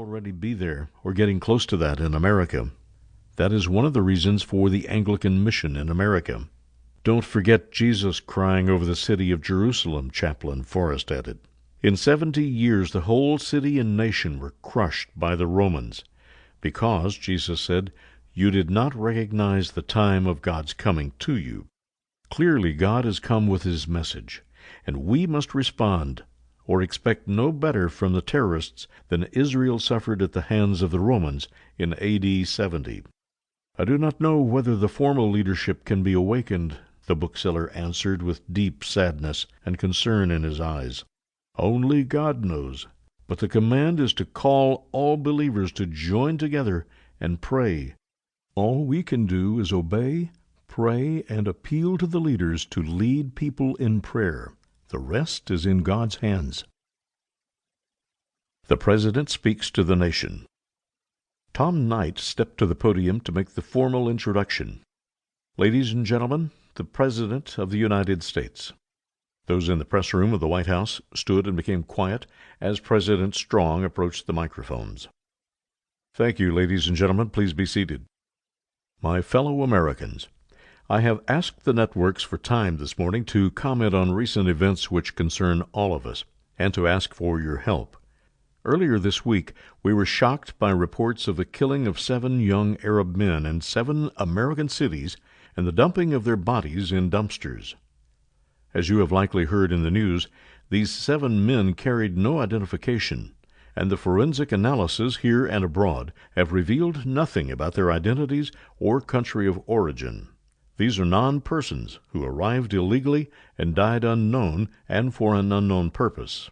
already be there, or getting close to that in America. That is one of the reasons for the Anglican mission in America. Don't forget Jesus crying over the city of Jerusalem, Chaplain Forrest added. In 70 years the whole city and nation were crushed by the Romans, because, Jesus said, you did not recognize the time of God's coming to you. Clearly God has come with his message, and we must respond, or expect no better from the terrorists than Israel suffered at the hands of the Romans in AD 70. I do not know whether the formal leadership can be awakened, the bookseller answered with deep sadness and concern in his eyes. Only God knows, but the command is to call all believers to join together and pray. All we can do is obey, pray, and appeal to the leaders to lead people in prayer. The rest is in God's hands. The President speaks to the nation. Tom Knight stepped to the podium to make the formal introduction. Ladies and gentlemen, the President of the United States. Those in the press room of the White House stood and became quiet as President Strong approached the microphones. Thank you, ladies and gentlemen. Please be seated. My fellow Americans, I have asked the networks for time this morning to comment on recent events which concern all of us, and to ask for your help. Earlier this week, we were shocked by reports of the killing of 7 young Arab men in 7 American cities and the dumping of their bodies in dumpsters. As you have likely heard in the news, these 7 men carried no identification, and the forensic analysis here and abroad have revealed nothing about their identities or country of origin. These are non-persons who arrived illegally and died unknown and for an unknown purpose.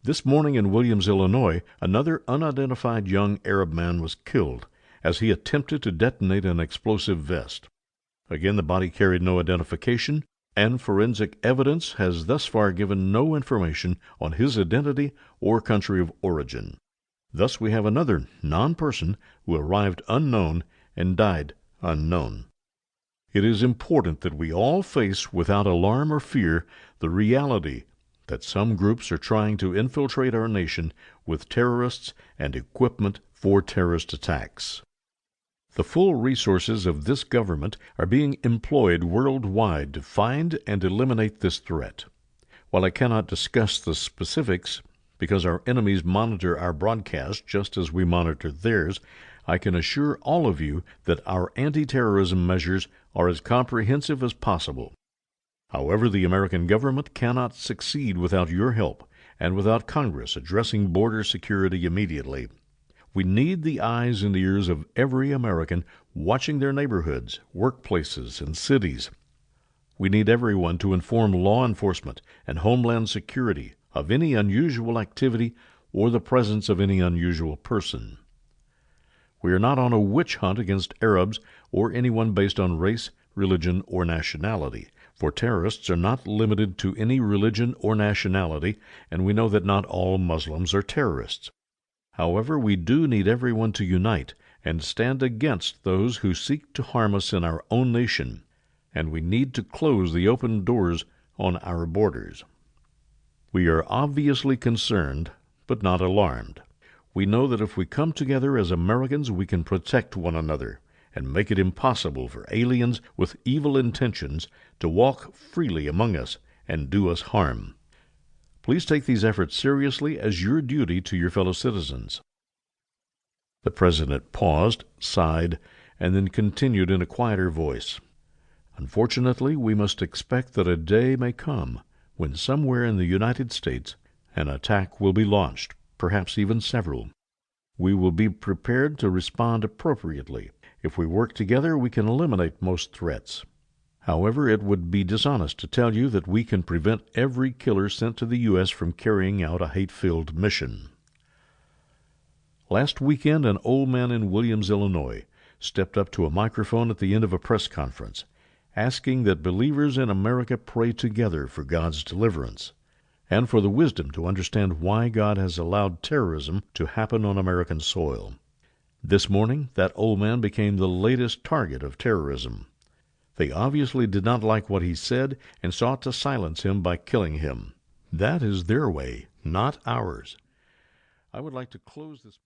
This morning in Williams, Illinois, another unidentified young Arab man was killed as he attempted to detonate an explosive vest. Again, the body carried no identification, and forensic evidence has thus far given no information on his identity or country of origin. Thus we have another non-person who arrived unknown and died unknown. It is important that we all face without alarm or fear the reality that some groups are trying to infiltrate our nation with terrorists and equipment for terrorist attacks. The full resources of this government are being employed worldwide to find and eliminate this threat. While I cannot discuss the specifics, because our enemies monitor our broadcast just as we monitor theirs, I can assure all of you that our anti-terrorism measures are as comprehensive as possible. However, the American government cannot succeed without your help and without Congress addressing border security immediately. We need the eyes and ears of every American watching their neighborhoods, workplaces, and cities. We need everyone to inform law enforcement and Homeland Security of any unusual activity or the presence of any unusual person. We are not on a witch hunt against Arabs or anyone based on race, religion, or nationality, for terrorists are not limited to any religion or nationality, and we know that not all Muslims are terrorists. However, we do need everyone to unite and stand against those who seek to harm us in our own nation, and we need to close the open doors on our borders. We are obviously concerned, but not alarmed. We know that if we come together as Americans, we can protect one another and make it impossible for aliens with evil intentions to walk freely among us and do us harm. Please take these efforts seriously as your duty to your fellow citizens. The President paused, sighed, and then continued in a quieter voice. Unfortunately, we must expect that a day may come when somewhere in the United States an attack will be launched, perhaps even several. We will be prepared to respond appropriately. If we work together, we can eliminate most threats. However, it would be dishonest to tell you that we can prevent every killer sent to the U.S. from carrying out a hate-filled mission. Last weekend, an old man in Williams, Illinois, stepped up to a microphone at the end of a press conference, asking that believers in America pray together for God's deliverance, and for the wisdom to understand why God has allowed terrorism to happen on American soil. This morning, that old man became the latest target of terrorism. They obviously did not like what he said and sought to silence him by killing him. That is their way, not ours. I would like to close this